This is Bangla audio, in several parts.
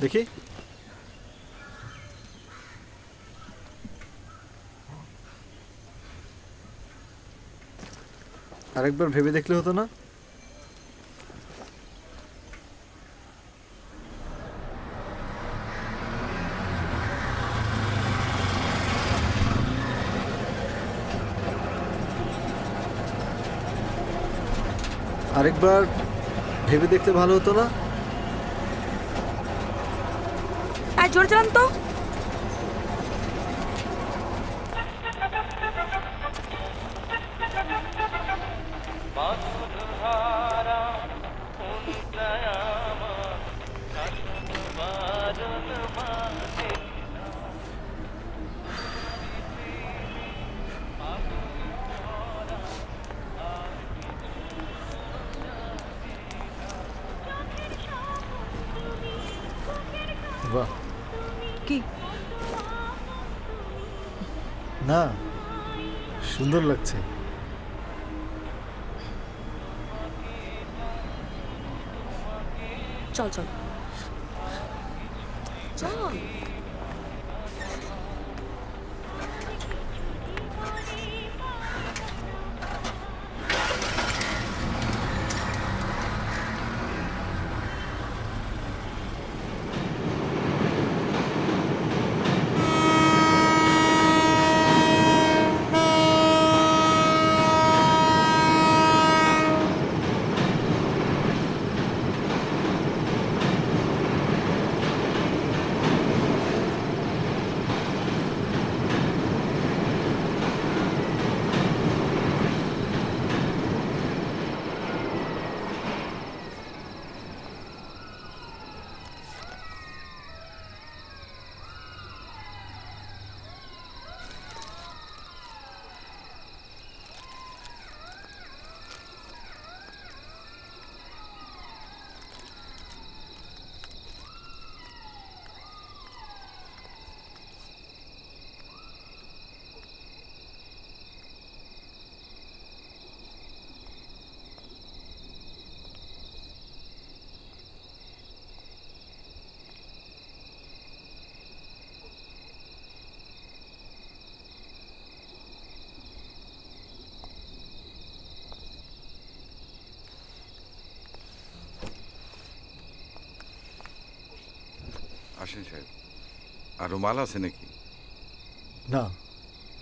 দেখি আরেকবার ভেবে দেখলে হতো না? আরেকবার ভেবে দেখতে ভালো হতো না? আর জোরে চালান তো। বাহ, কি না সুন্দর লাগছে। চল চল চল। আসেন সাহেব, আরো মাল আছে নাকি? না,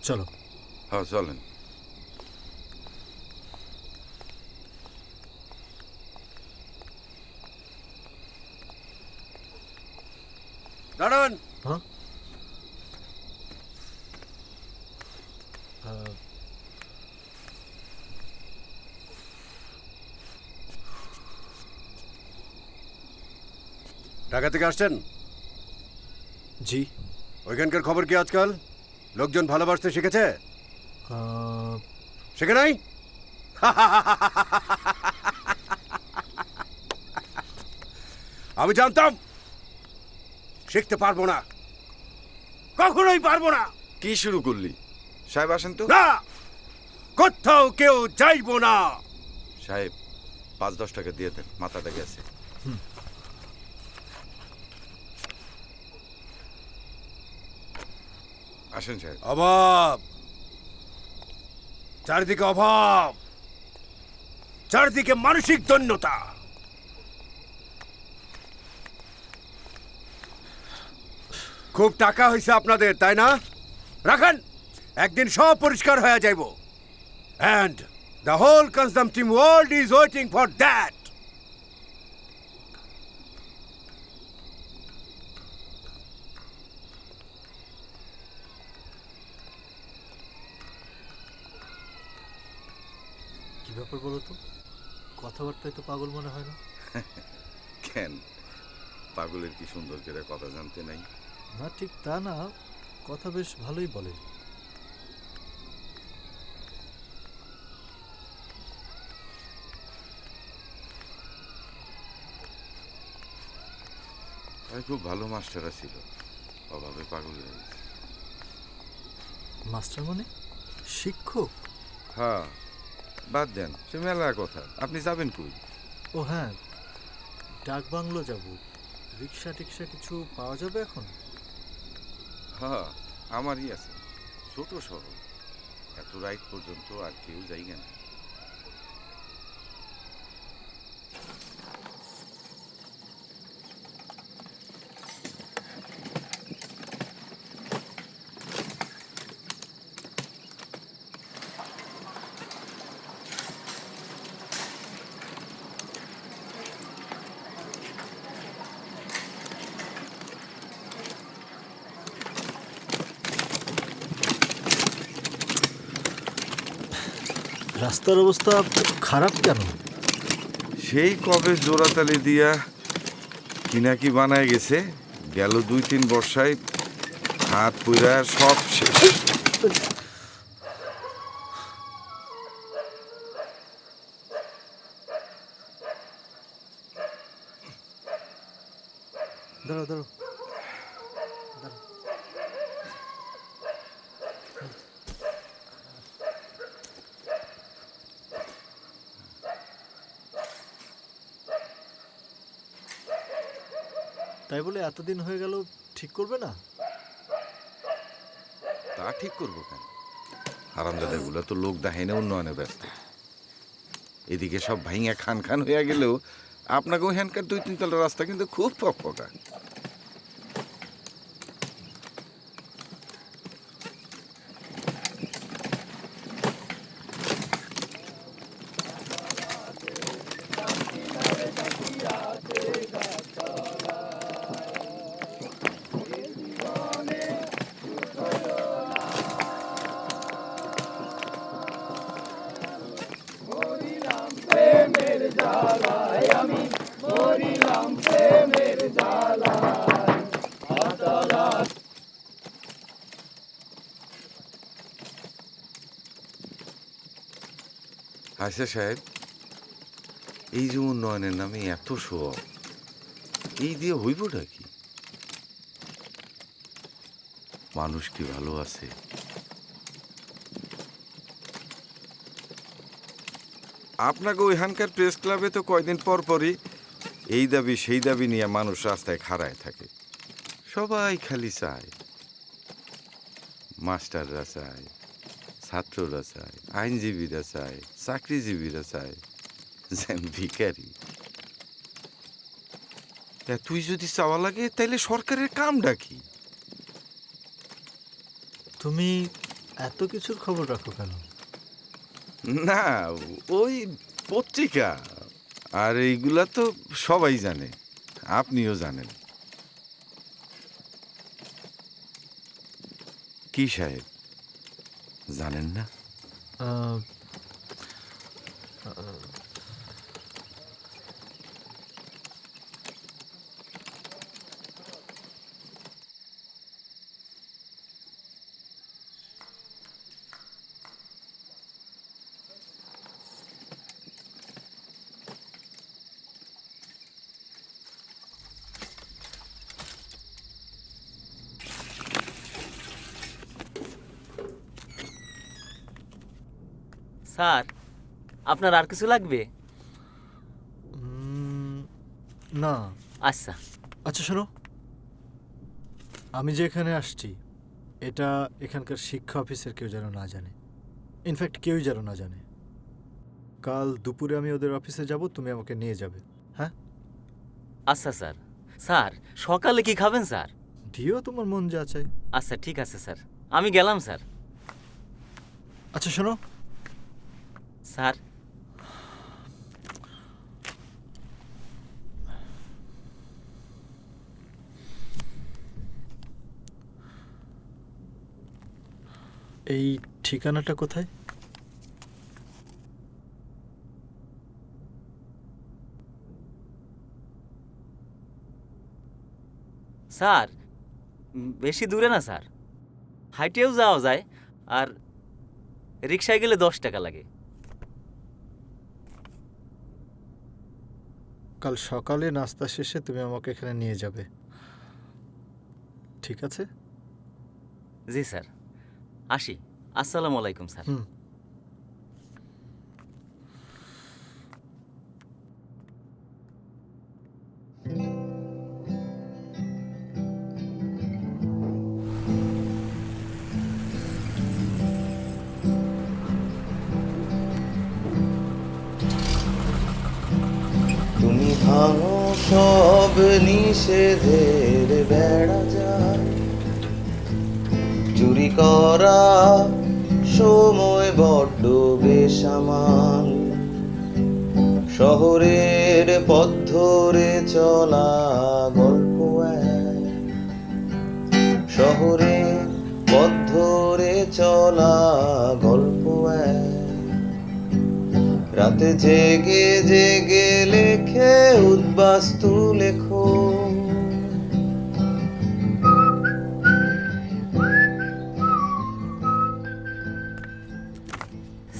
চলো। হ্যাঁ চলেন। দাঁড়ান। হ্যাঁ? আহ, ঢাকা থেকে আসছেন? জি। ওইখানকার খবর কি আজকাল? লোকজন ভালোবাসতে শিখেছে? আহ, শিখে নাই? আমি জানতাম শিখতে পারবো না, কখনোই পারবো না। কি শুরু করলি সাহেব? আসেন তো। না, কোথাও কেউ যাইবো না। সাহেব 5-10 টাকা দিয়ে দেন, মাথাটা গেছে। আসেন সাহেব। অভাব, চারিদিকে অভাব, চারিদিকে মানসিক দৈন্যতা। খুব টাকা হয়েছে আপনাদের, তাই না? রাখেন, একদিন সব পরিষ্কার হয়ে যাইব। And the whole consumptive world is waiting for that. কি ব্যাপার বলো তো? কথাবার্তায় তো পাগল মনে হয় না। কেন, পাগলের কি সুন্দর করে কথা জানতে নাই? না, ঠিক তা না, কথা বেশ ভালোই বলে। ভাই খুব ভালো মাস্টাররা ছিল, অভাবে পাগল হয়ে গেছে। মাস্টার মানে? শিক্ষক? হ্যাঁ, বাদ দেন সে মেলা কথা। আপনি যাবেন কই? ও হ্যাঁ, ডাক বাংলো যাব। রিক্সা টিক্সা কিছু পাওয়া যাবে এখন? হ্যাঁ, আমারই আছে, ছোট সরল, এত রাইট পর্যন্ত আর কেউ যাই না। রাস্তার অবস্থা খারাপ কেন? সেই কবে জোড়াতালি দিয়া কি না কি বানায় গেছে, গেল 2-3 বর্ষায় হাত পুরা সব শেষ। দাঁড়াও দাঁড়াও, তাই বলে এতদিন হয়ে গেল ঠিক করবে না? তা ঠিক করবো কেন? হারামজাদাগুলো তো লোক দেখায় না, উন্নয়নে ব্যস্ত। এদিকে সব ভাইঙা খান খান হইয়া গেলেও আপনাকে ওইখানকার 2-3 তলার রাস্তা কিন্তু খুব ফকফকা। আচ্ছা সাহেব, এই যে উন্নয়নের নামে এত শোক, এই দিয়ে হইবটা কি? মানুষ কি ভালো আছে? আপনাকে ওইখানকার প্রেস ক্লাবে তো কয়দিন পর পরই এই দাবি সেই দাবি নিয়ে মানুষ রাস্তায় খাড়ায় থাকে। সবাই খালি চায়, মাস্টাররা চায়, ছাত্ররা চায়, আইনজীবীরা চায়, চাকরিজীবীরা চায়, যেন ভিখারি। তা তুই যদি চাওয়া লাগে তাইলে সরকারের কামটা কি? তুমি এত কিছুর খবর রাখো কেন? না, ওই পত্রিকা আর এইগুলা তো সবাই জানে, আপনিও জানেন। কি সাহেব, জানেন না? আহ, স্যার, আপনার আর কিছু লাগবে? না। আচ্ছা। আচ্ছা শোনো, আমি যে এখানে আসছি এটা এখানকার শিক্ষা অফিসের কেউ যেন না জানে। ইনফ্যাক্ট কেউই যেন না জানে। কাল দুপুরে আমি ওদের অফিসে যাব, তুমি আমাকে নিয়ে যাবে। হ্যাঁ? আচ্ছা স্যার। স্যার, সকালে কি খাবেন স্যার? দিও তোমার মন যা চাই। আচ্ছা ঠিক আছে স্যার, আমি গেলাম স্যার। আচ্ছা শোনো, স্যার, এই ঠিকানাটা কোথায়? স্যার বেশি দূরে না স্যার, হাইটেও যাওয়া যায়, আর রিক্সায় গেলে 10 টাকা লাগে। কাল সকালে নাস্তা শেষে তুমি আমাকে এখানে নিয়ে যাবে, ঠিক আছে? জি স্যার, আসি। আসসালামু আলাইকুম স্যার। হুম। তুমি ভাঙো সব নিষেধের বেড়া যায়, চুরি করা সময় বড্ড বেসামাল, শহরের পথ ধরে চলা গল্প এক, শহরের পথ ধরে চলা গল্প এক, রাতে জেগে জেগে লেখে উদ্বাস্তু লেখো।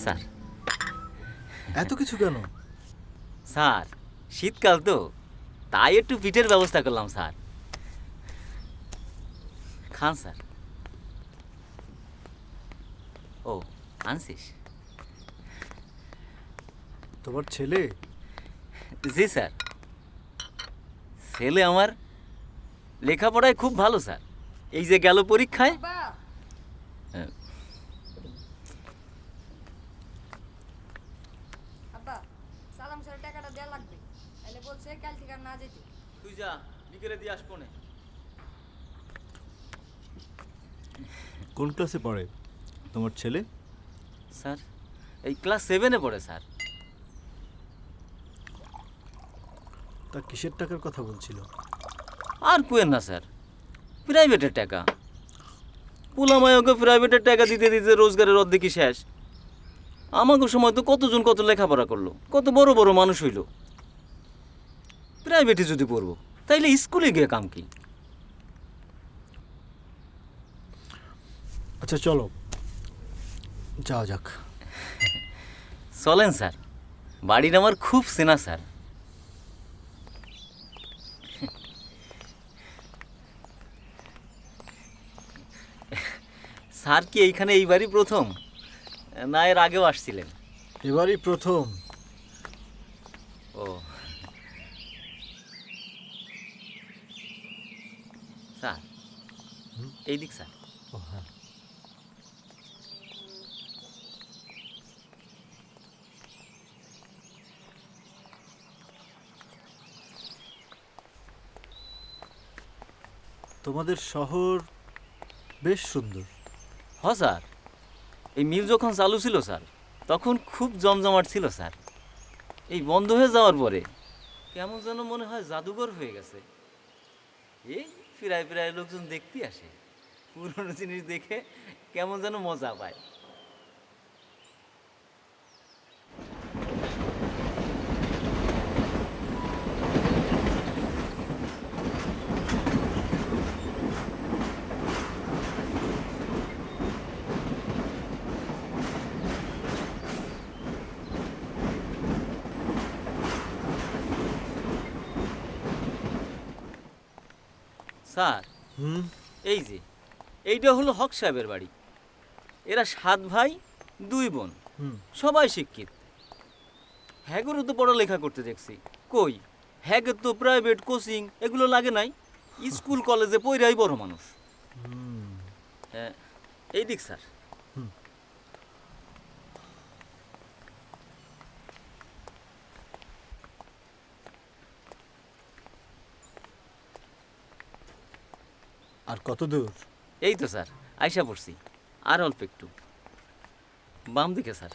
স্যার, এত কিছু কেন? স্যার শীতকাল তো, তাই একটু পিঠের ব্যবস্থা করলাম স্যার। খান স্যার। ও, আনছিস? তোমার ছেলে? জি স্যার, ছেলে আমার লেখাপড়ায় খুব ভালো স্যার। এই যে গেল পরীক্ষায়। হ্যাঁ। আব্বা, সালাম স্যার টাকাটা দেয়া লাগবে। তাহলে বলছে কাল থেকে আর না যেতে। তুই যা, বিকেলে দিয়ে আসবো না। কোন ক্লাসে পড়ে তোমার ছেলে? স্যার এই ক্লাস 7-এ পড়ে স্যার। তা কিসের টাকার কথা বলছিল? আর কুয়েন না স্যার, প্রাইভেটের টাকা। পোলামায়কে প্রাইভেটের টাকা দিতে দিতে রোজগারের অর্ধেকই শেষ। আমাকে সময় তো কতজন কত লেখাপড়া করলো, কত বড় বড় মানুষ হইল। প্রাইভেটে যদি পড়বো তাইলে স্কুলে গিয়ে কাম কি? আচ্ছা চলো যাওয়া যাক। চলেন স্যার, বাড়ির আমার খুব চেনা স্যার। স্যার কি এইখানে এইবারই প্রথম, না এর আগেও আসছিলেন? এবারই প্রথম। ও স্যার, এই দিক স্যার। ও হ্যাঁ। তোমাদের শহর বেশ সুন্দর। হ স্যার, এই মিল যখন চালু ছিল স্যার তখন খুব জমজমাট ছিল স্যার। এই বন্ধ হয়ে যাওয়ার পরে কেমন যেন মনে হয় জাদুঘর হয়ে গেছে। এই ফিরায় ফিরায় লোকজন দেখতে আসে, পুরনো জিনিস দেখে কেমন যেন মজা পায়। স্যার, হুম। এই যে এইটা হলো হক সাহেবের বাড়ি। এরা 7 ভাই 2 বোন, হুম। সবাই শিক্ষিত। হ্যাগেরও তো পড়ালেখা করতে দেখছি। কই, হ্যাগের তো প্রাইভেট কোচিং এগুলো লাগে নাই, স্কুল কলেজে পড়াই বড় মানুষ। এই দিক স্যার। আর কত দূর? এই তো স্যার, আইসা পড়ছি, আর অল্প একটু। বাম দিকে স্যার।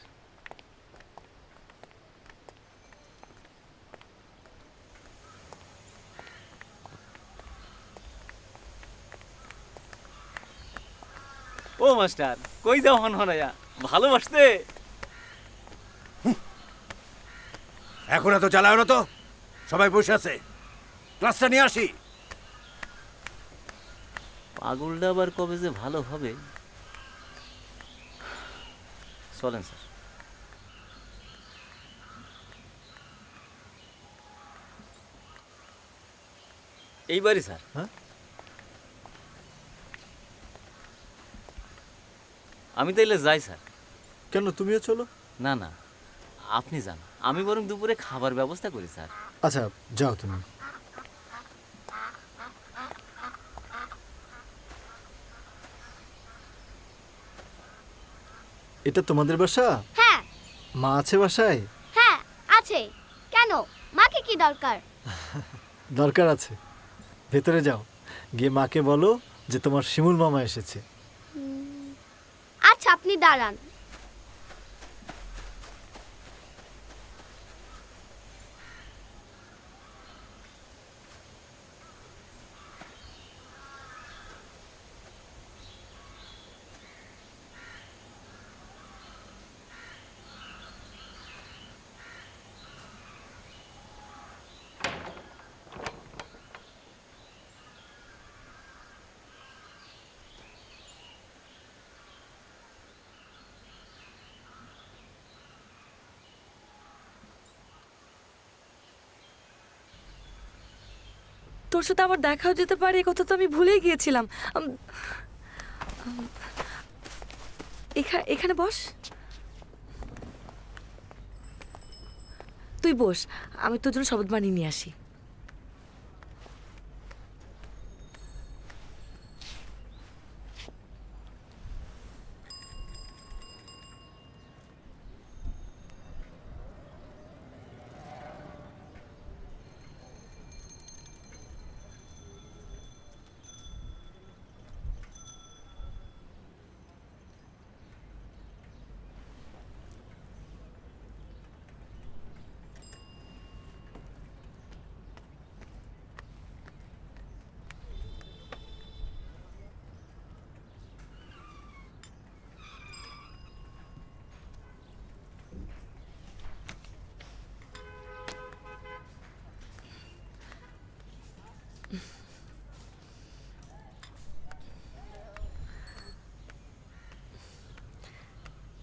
ও মাস্টার, কই যাও হন হনাইয়া, ভালোবাসতে? এখন এত চালাও না তো, সবাই বসে আছে, ক্লাসটা নিয়ে আসি। পাগলটা আবার কবে যে ভালো হবে। চলেন স্যার। এইবারই স্যার। হ্যাঁ? আমি তাইলে যাই স্যার। কেন, তুমিও চলো। না না, আপনি যান, আমি বরং দুপুরে খাবার ব্যবস্থা করি স্যার। আচ্ছা, যাও তুমি। এটা তোমাদের বাসা? হ্যাঁ মা আছে বাসায়? হ্যাঁ আছে। কেন, মাকে কি দরকার? দরকার আছে। ভেতরে যাও, গিয়ে মাকে বলো যে তোমার শিমুল মামা এসেছে। আচ্ছা, আপনি দাঁড়ান। তোর সাথে আমার দেখাও যেতে পারে, এ কথা তো আমি ভুলেই গিয়েছিলাম। এখানে বস। তুই বস, আমি তোর জন্য শরবত বানিয়ে নিয়ে আসি।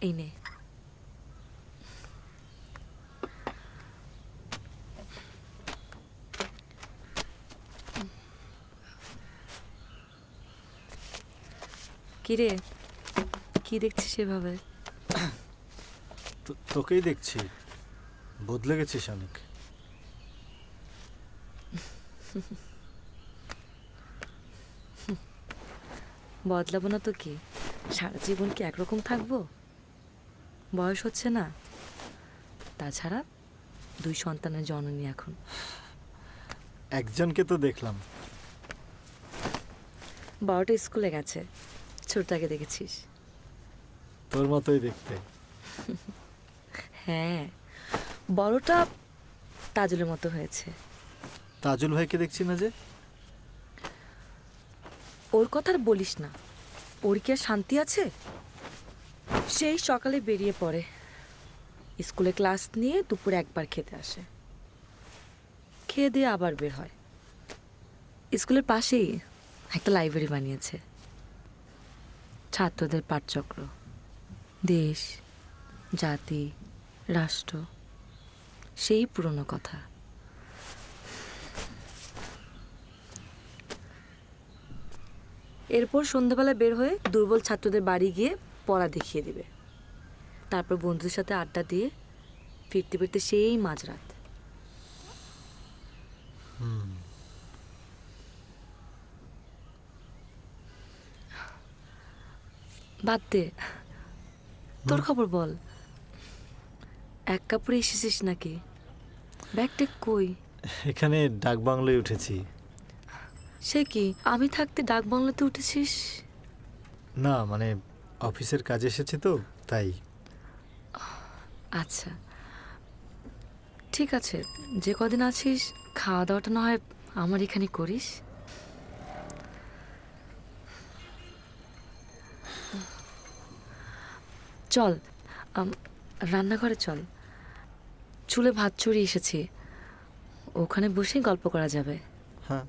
এই নে। কিরে, কি দেখছিস সেভাবে? তোকেই দেখছি, বদলে গেছিস অনেক। বদলাবো না তো কি, সারা জীবন কি একরকম থাকবো? বয়স হচ্ছে না, তাছাড়া 2 সন্তানের জননী এখন। একজনকে তো দেখলাম, বড়টা স্কুলে গেছে, ছোটটাকে দেখেছিস? তোর মতোই দেখতে। হ্যাঁ, বড়টা তাজুলের মতো হয়েছে। তাজুল ভাইকে দেখছি না যে। ওর কথা আর বলিস না, ওর কি আর শান্তি আছে? সেই সকালে বেরিয়ে পড়ে, স্কুলে ক্লাস নিয়ে দুপুরে একবার খেতে আসে, খেয়ে দিয়ে আবার বের হয়। স্কুলের পাশেই একটা লাইব্রেরি বানিয়েছে, ছাত্রদের পাঠচক্র, দেশ, জাতি, রাষ্ট্র, সেই পুরনো কথা। এরপর সন্ধ্যাবেলা বের হয়ে দুর্বল ছাত্রদের বাড়ি গিয়ে পড়া দেখিয়ে দিবে, তারপর বন্ধুদের সাথে আড্ডা দিয়ে ফিরতে ফিরতে সেই মাঝরাত। বাদ দে, তোর খবর বল। এক কাপড়ে এসেছিস নাকি? ব্যাগটা কই? এখানে ডাক বাংলোয় উঠেছি। সে কি, আমি থাকতে ডাক বাংলাতে উঠেছিস? না মানে অফিসের কাজে এসেছি তো তাই। আচ্ছা ঠিক আছে, যে কদিন আছিস খাওয়া দাওয়াটা না হয় আমার এখানে করিস। চল রান্নাঘরে চল, চুলে ভাত চড়িয়ে এসেছি, ওখানে বসেই গল্প করা যাবে। হ্যাঁ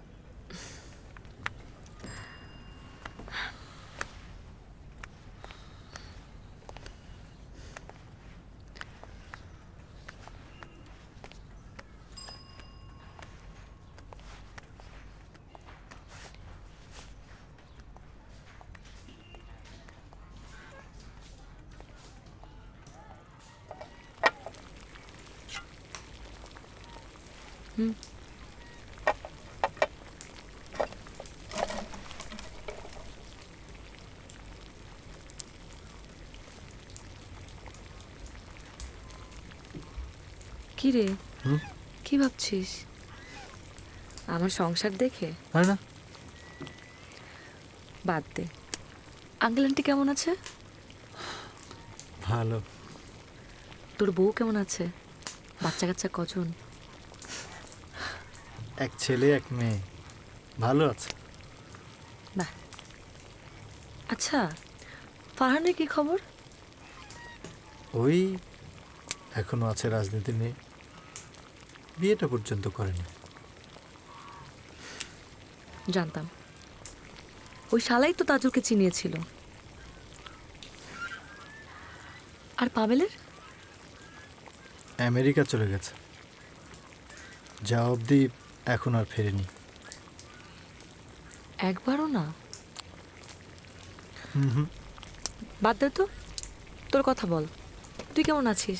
কি রে, হুম? কি ভাবছিস আমার সংসার দেখে? হয় না, বাদ দে। আঙ্কেল আন্টি কেমন আছে? ভালো। তোর বউ কেমন আছে? বাচ্চা কাচ্চা কজন? এক ছেলে এক মেয়ে, ভালো আছে। বাহ। আচ্ছা, ফারহানের কি খবর? ওই এখনো আছে রাজনীতি নিয়ে, বিয়েটা পর্যন্ত করেনি। জানতাম, ওই শালাই তো তাজুলকে চিনিয়েছিল। আর পাবেলের? আমেরিকা চলে গেছে, যা অবধি এখন আর ফেরেনি। একবারও না? হুম। বাদ দে তো, তোর কথা বল, তুই কেমন আছিস?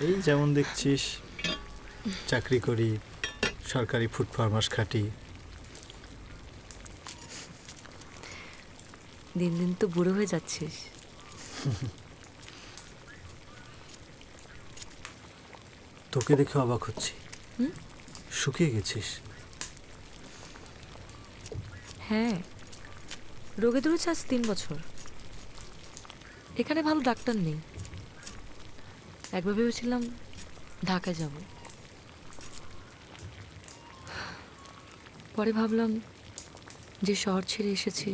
এই যেমন দেখছিস, চাকরি করি, সরকারি ফুড ফার্মার্স খাটি। দিন দিন তো বুড়ো হয়ে যাচ্ছিস। তোকে দেখে অবাক হচ্ছি, হুম? শুকিয়ে গেছিস। হ্যাঁ, রোগে ধরেছে আজ 3 বছর। এখানে ভালো ডাক্তার নেই, একবার ভেবেছিলাম ঢাকায় যাব, পরে ভাবলাম যে শহর ছেড়ে এসেছি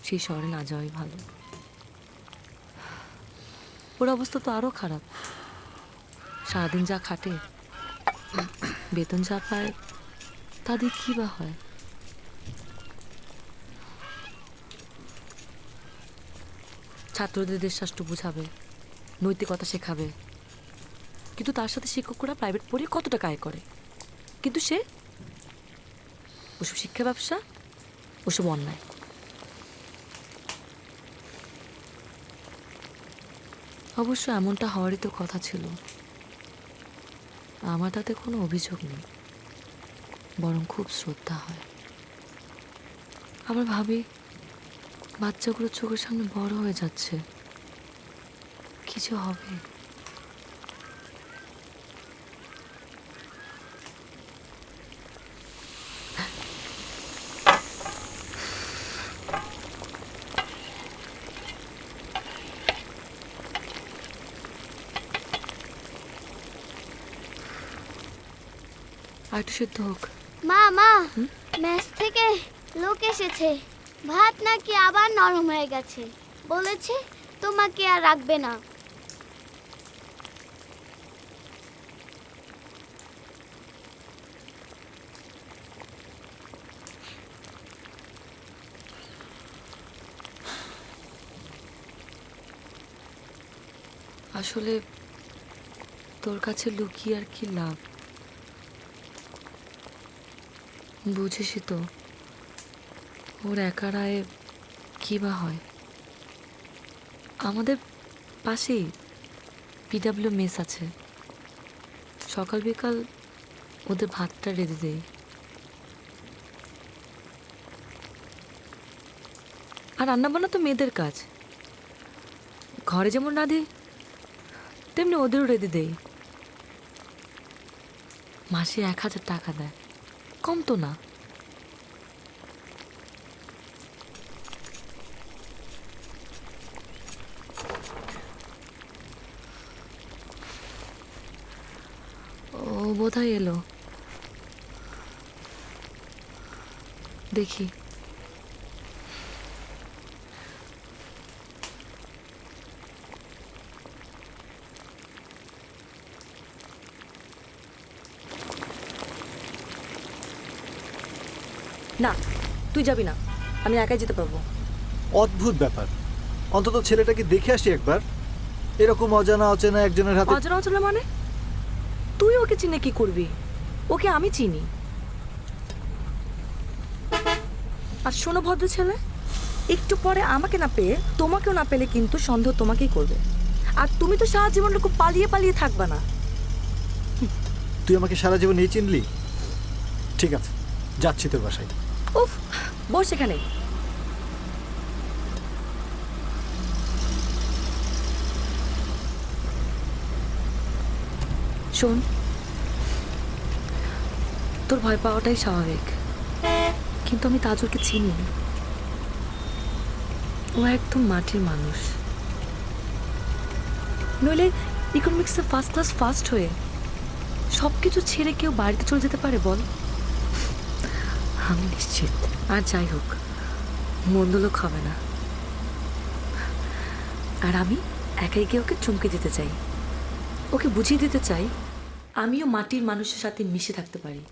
সেই শহরে না যাওয়াই ভালো। ওর অবস্থা তো আরো খারাপ, সারাদিন যা খাটে, বেতন যা পায় তাদের কি বা হয়। ছাত্রদের দেশরাষ্ট্র বুঝাবে, নৈতিকতা শেখাবে, কিন্তু তার সাথে শিক্ষকরা প্রাইভেট পড়ে কত টাকা আয় করে, কিন্তু সে ওসব শিক্ষা ব্যবসা, ওসব অন্যায়। অবশ্য এমনটা হওয়ারই তো কথা ছিল। আমার তাতে কোনো অভিযোগ নেই, বরং খুব শ্রদ্ধা হয়। আবার ভাবি, বাচ্চাগুলো চোখের সামনে বড় হয়ে যাচ্ছে, কি যে হবে। আর একটু সিদ্ধ হোক। মা মা মেস থেকে লোক এসেছে, ভাত নাকি আবার নরম হয়ে গেছে, বলেছে তোমাকে আর রাখবে না। আসলে তোর কাছে লুকিয়ে আর কি লাভ, বুঝিসই তো ওর একা রায়ে কী বা হয়। আমাদের পাশেই পিডাব্লিউ মেস আছে, সকাল বিকাল ওদের ভাতটা রেঁধে দেই। আর রান্নাবান্না তো মেয়েদের কাজ, ঘরে যেমন রাঁধি তেমনি ওদেরও রেঁধে দেই। মাসে 1,000 টাকা দেয়, কম তো না। ও বোধহয় এলো, দেখি। না, তুই যাবি না, আমি একাই যেতে পারবো। অদ্ভুত ব্যাপার, অন্তত ছেলেটাকে দেখে আসি একবার। এরকম অজানা অচেনা একজনের হাতে। অজানা অচেনা মানে? তুই ওকে চিনে কি করবি? ওকে আমি চিনি। আর শোনো ভদ্র ছেলে, একটু পরে আমাকে না পেয়ে তোমাকেও না পেলে কিন্তু সন্দেহ তোমাকেই করবে। আর তুমি তো সারা জীবন খুব পালিয়ে পালিয়ে থাকবা না। তুই আমাকে সারা জীবন এই চিনলি? ঠিক আছে, যাচ্ছি তোর বাসায়। উফ, বস এখানে। শোন, তোর ভয় পাওয়াটাই স্বাভাবিক, কিন্তু আমি তাজুলকে চিনি। ও একদম মাটির মানুষ, নইলে ইকোনমিক্সে ফার্স্ট ক্লাস ফার্স্ট হয়ে সব কিছু ছেড়ে কেউ বাড়িতে চলে যেতে পারে বল? আমি নিশ্চিত। আর যাই হোক, মন্দ লোক হবে না। আর আমি একাই গিয়ে ওকে চমকে দিতে চাই, ওকে বুঝিয়ে দিতে চাই আমিও মাটির মানুষের সাথে মিশে থাকতে পারি।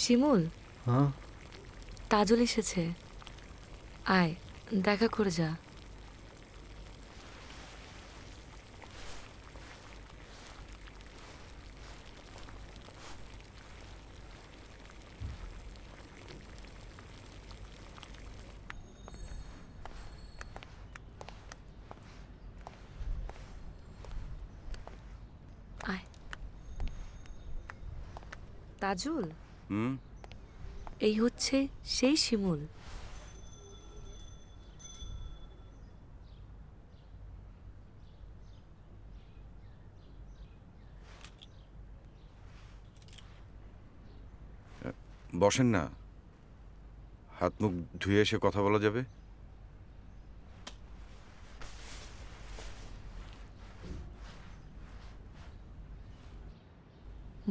শিমুল, হ্যাঁ, তাজল এসেছে, আয় দেখা করে যা। আয়। তাজুল, হুম, এই হচ্ছে সেই শিমুল। বসেন না, হাত মুখ ধুয়ে এসে কথা বলা যাবে।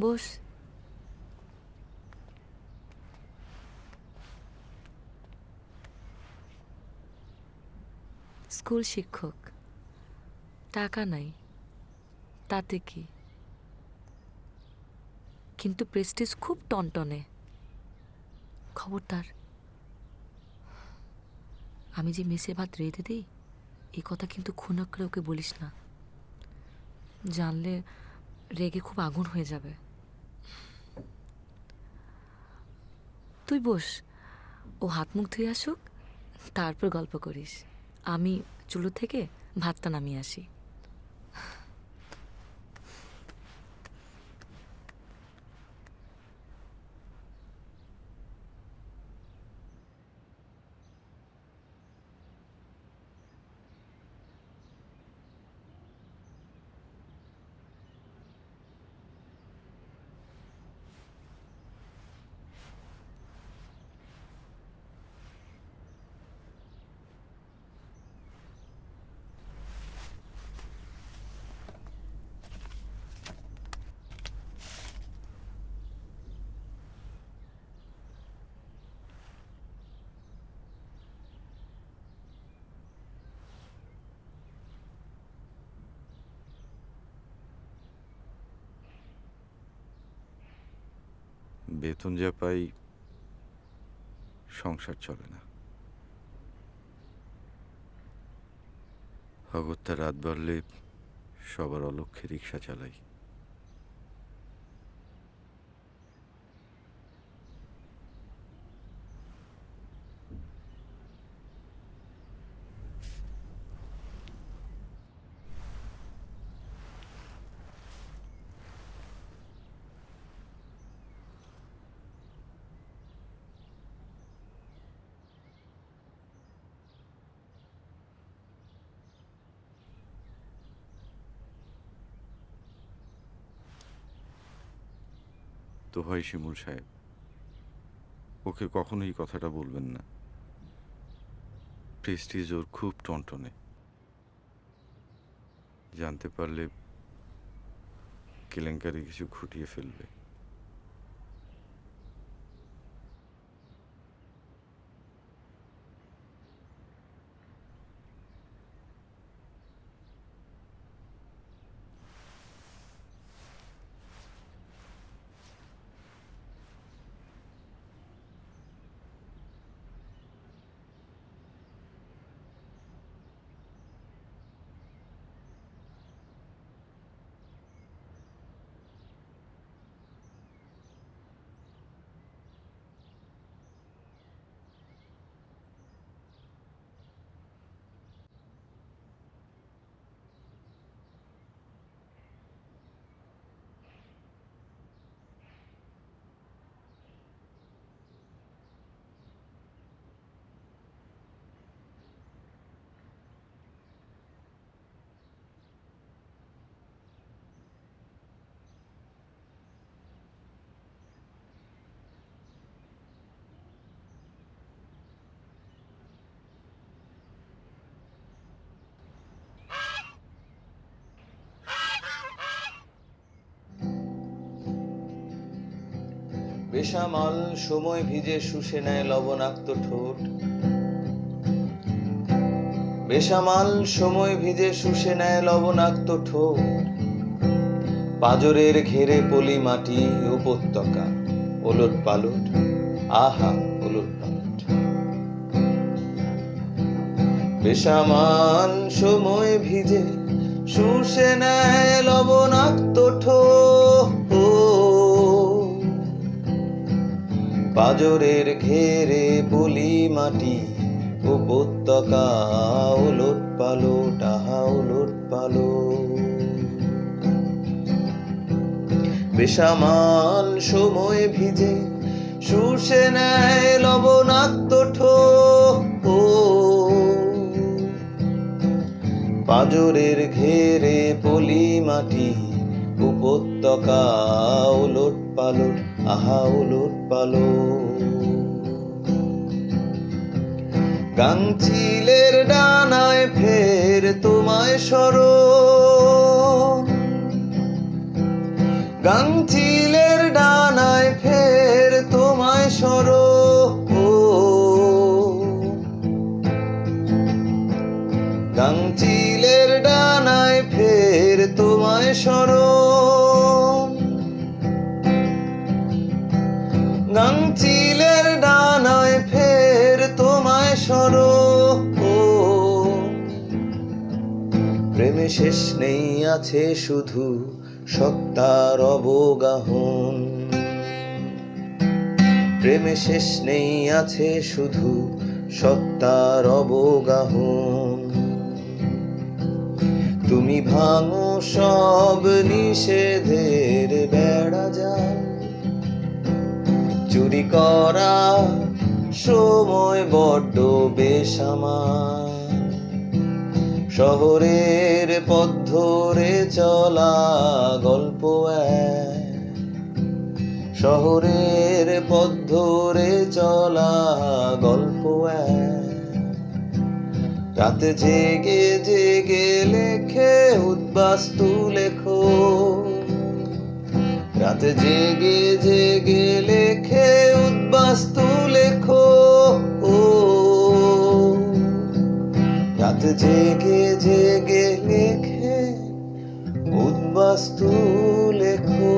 বস। স্কুল শিক্ষক, টাকা নাই তাতে কি, কিন্তু প্রেস্টিজ খুব টনটনে। খবরদার, আমি যে মেসে ভাত রেঁধে দিই এই কথা কিন্তু খুনা করে ওকে বলিস না, জানলে রেগে খুব আগুন হয়ে যাবে। তুই বস, ও হাত মুখ ধুয়ে আসুক, তারপর গল্প করিস। আমি চুলো থেকে ভাতটা নামিয়ে আসি। বেতন যা পাই সংসার চলে না। অগত্যা রাত বাড়লে সবার অলক্ষ্যে রিক্সা চালাই। তো হয় শিমুল সাহেব, ওকে কখনোই কথাটা বলবেন না। প্রেস্টিজ ওর খুব টনটনে, জানতে পারলে কেলেঙ্কারি কিছু ঘটিয়ে ফেলবে। বেসামাল সময় ভিজে শুষে নেয় লবণাক্ত ঠোঁট, বেসামাল সময় ভিজে শুষে নেয় লবণাক্ত ঠোঁট। পাজরের ঘেরে পলি মাটি উপত্যকা ওলট পালট, আহা ওলট পালট। বেসামাল সময় ভিজে শুষে নেয় লবণাক্ত ঠোঁট। পাজরের ঘেরে পলি মাটি উপত্যকা ওলট পালট, আহা ওলট পালট। বেসামাল সময় ভিজে শুষে নেয় লবণাক্ত ঠোঁট। পাজরের ঘেরে পলি মাটি উপত্যকা ওলট পালট, আহা ওলট পালট। গাংচিলের ডানায় ফের তোমায় স্মরণ, গাংচিলের ডানায় ফের তোমায় স্মরণ। গাংচিলের ডানায় ফের তোমায় স্মরণ, গাংচিলের ডানায় ফের তোমায় স্মরণ। প্রেমে শেষ নেই, আছে শুধু সত্তার অবগাহন। প্রেমে শেষ নেই, আছে শুধু সত্তার অবগাহন। তুমি ভাঙো সব নিষেধের বেড়া জাল, চুরি করা সময় বড্ড বেসামাল। শহরের পথ ধরে চলা গল্প এক, শহরের পথ ধরে চলা গল্প এক। রাতে জেগে জেগে লেখে উদ্বাস্তু লেখো, রাতে জেগে জেগে লেখে উদ্বাস্তু লেখো। রাতে জেগে জেগে লেখে উদ্বাস্তু লেখো।